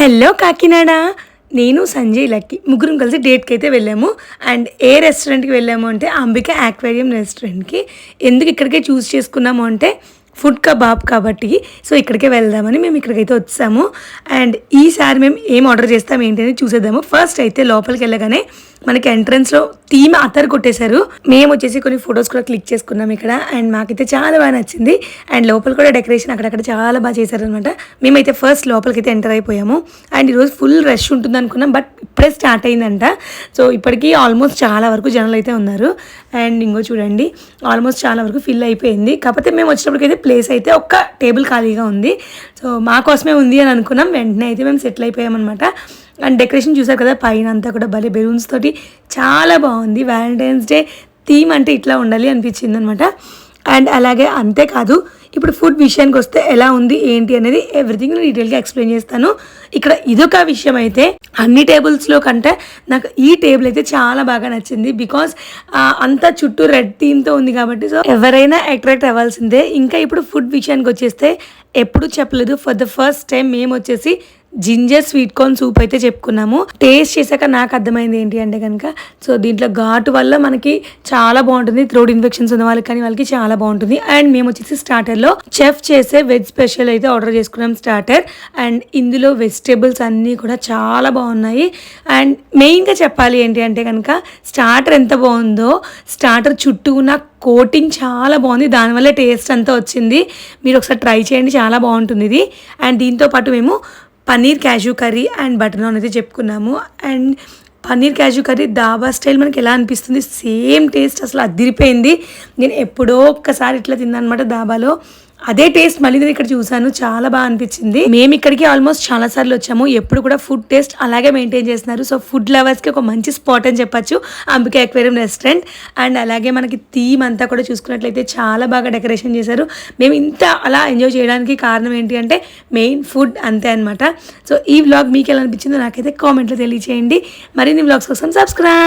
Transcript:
Hello Kakinada. నేను Sanjay lucky ముగ్గురం కలిసి డేట్కి అయితే వెళ్ళాము. అండ్ ఏ రెస్టారెంట్కి వెళ్ళాము అంటే అంబిక ఆక్వేరియం రెస్టారెంట్కి. ఎందుకు ఇక్కడికే చూస్ చేసుకున్నాము అంటే ఫుడ్ కబాబ్ కాబట్టి సో ఇక్కడికే వెళ్దామని మేము ఇక్కడికైతే వచ్చాము. అండ్ ఈసారి మేము ఏం ఆర్డర్ చేస్తాం ఏంటి అని చూసేద్దాము. ఫస్ట్ అయితే లోపలికి వెళ్ళగానే మనకి ఎంట్రన్స్లో థీమ్ అతర్ కొట్టేశారు. మేము వచ్చేసి కొన్ని ఫొటోస్ కూడా క్లిక్ చేసుకున్నాం ఇక్కడ. అండ్ మాకైతే చాలా బాగా నచ్చింది. అండ్ లోపల కూడా డెకరేషన్ అక్కడక్కడ చాలా బాగా చేశారనమాట. మేమైతే ఫస్ట్ లోపలికి అయితే ఎంటర్ అయిపోయాము. అండ్ ఈరోజు ఫుల్ రష్ ఉంటుంది అనుకున్నాం, బట్ ఇప్పుడే స్టార్ట్ అయిందంట. సో ఇప్పటికీ ఆల్మోస్ట్ చాలా వరకు జనాలు అయితే ఉన్నారు. అండ్ ఇంకో చూడండి, ఆల్మోస్ట్ చాలా వరకు ఫిల్ అయిపోయింది. కాకపోతే మేము వచ్చినప్పటికైతే ప్లేస్ అయితే ఒక్క టేబుల్ ఖాళీగా ఉంది. సో మా కోసమే ఉంది అని అనుకున్నాం. వెంటనే అయితే మేము సెటిల్ అయిపోయామన్నమాట. అండ్ డెకరేషన్ చూసారు కదా, పైన అంతా కూడా భలే బెలూన్స్ తోటి చాలా బాగుంది. వ్యాలంటైన్స్ డే థీమ్ అంటే ఇట్లా ఉండాలి అనిపించింది అనమాట. అండ్ అలాగే అంతేకాదు, ఇప్పుడు ఫుడ్ విషయానికి వస్తే ఎలా ఉంది ఏంటి అనేది ఎవ్రీథింగ్ డీటెయిల్గా ఎక్స్ప్లెయిన్ చేస్తాను. ఇక్కడ ఇదొక విషయం అయితే అన్ని టేబుల్స్లో కంటే నాకు ఈ టేబుల్ అయితే చాలా బాగా నచ్చింది. బికాస్ అంతా చుట్టూ రెడ్ థీమ్తో ఉంది కాబట్టి సో ఎవరైనా అట్రాక్ట్ అవ్వాల్సిందే. ఇంకా ఇప్పుడు ఫుడ్ విషయానికి వచ్చేస్తే ఎప్పుడు చెప్పలేదు, ఫర్ ద ఫస్ట్ టైం మేము వచ్చేసి జింజర్ స్వీట్ కార్న్ సూప్ అయితే చెప్పుకున్నాము. టేస్ట్ చేశాక నాకు అర్థమైంది ఏంటి అంటే కనుక, సో దీంట్లో ఘాటు వల్ల మనకి చాలా బాగుంటుంది. థ్రోట్ ఇన్ఫెక్షన్స్ ఉన్న వాళ్ళకి కానీ వాళ్ళకి చాలా బాగుంటుంది. అండ్ మేము వచ్చేసి స్టార్టర్లో చెఫ్ చేసే వెజ్ స్పెషల్ అయితే ఆర్డర్ చేసుకున్నాం స్టార్టర్. అండ్ ఇందులో వెజిటేబుల్స్ అన్నీ కూడా చాలా బాగున్నాయి. అండ్ మెయిన్గా చెప్పాలి ఏంటి అంటే కనుక, స్టార్టర్ ఎంత బాగుందో స్టార్టర్ చుట్టూ ఉన్న కోటింగ్ చాలా బాగుంది. దానివల్ల టేస్ట్ అంతా వచ్చింది. మీరు ఒకసారి ట్రై చేయండి, చాలా బాగుంటుంది ఇది. అండ్ దీంతోపాటు మేము paneer క్యాజు curry and butter non అయితే చెప్పుకున్నాము. And paneer క్యాజు curry dhaba style మనకి ఎలా అనిపిస్తుంది, సేమ్ టేస్ట్ అసలు అదిరిపోయింది. నేను ఎప్పుడో ఒక్కసారి ఇట్లా తిన్నాను అనమాట దాబాలో. అదే టేస్ట్ మళ్ళీ నేను ఇక్కడ చూసాను, చాలా బాగా అనిపించింది. మేము ఇక్కడికి ఆల్మోస్ట్ చాలా సార్లు వచ్చాము. ఎప్పుడు కూడా ఫుడ్ టేస్ట్ అలాగే మెయింటైన్ చేస్తున్నారు. సో ఫుడ్ లవర్స్కి ఒక మంచి స్పాట్ అని చెప్పచ్చు అంబిక అక్వేరియం రెస్టారెంట్. అండ్ అలాగే మనకి థీమ్ అంతా కూడా చూసుకున్నట్లయితే చాలా బాగా డెకరేషన్ చేశారు. మేము ఇంత అలా ఎంజాయ్ చేయడానికి కారణం ఏంటి అంటే మెయిన్ ఫుడ్ అంతే అనమాట. సో ఈ వ్లాగ్ మీకు ఎలా అనిపించిందో నాకైతే కామెంట్లో తెలియచేయండి. మరిన్ని వ్లాగ్స్ కోసం సబ్స్క్రైబ్.